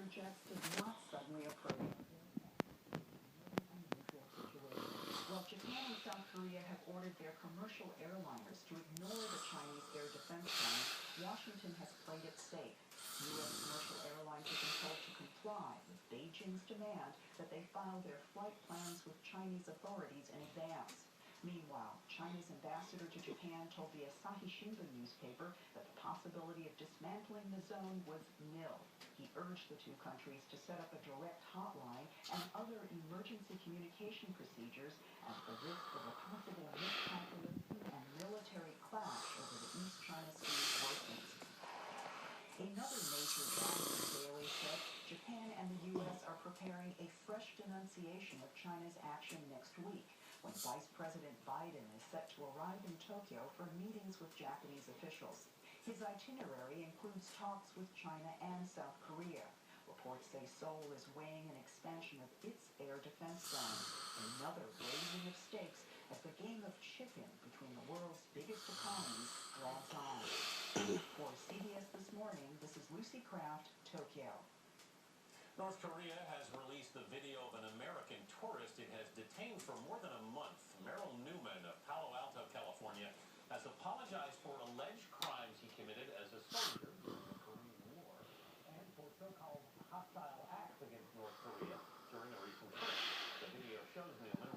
jets did not suddenly approach. Well, Japan and South Korea have ordered their commercial airliners to ignore the Chinese air defense plan. Washington has played it safe. U.S. commercial airlines have been told to comply with Beijing's demand that they file their flight plans with Chinese authorities in advance. Meanwhile, China's ambassador to Japan told the Asahi Shimbun newspaper that the possibility of dismantling the zone was nil. He urged the two countries to set up a direct hotline and other emergency communication procedures as the risk of a possible miscalculation and military clash over the East China Sea worsens. Another major Japanese daily said Japan and the U.S. are preparing a fresh denunciation of China's action next week, when Vice President Biden is set to arrive in Tokyo for meetings with Japanese officials. His itinerary includes talks with China and South Korea. Reports say Seoul is weighing an expansion of its air defense zone, another raising of stakes as the game of chicken between the world's biggest economies drags on. For CBS This Morning, this is Lucy Kraft, Tokyo. North Korea has released the video of an American tourist it has detained for more than a month. Merrill Newman of Palo Alto, California, has apologized for alleged crimes he committed as a soldier during the Korean War and for so-called hostile acts against North Korea during a recent trip. The video shows Newman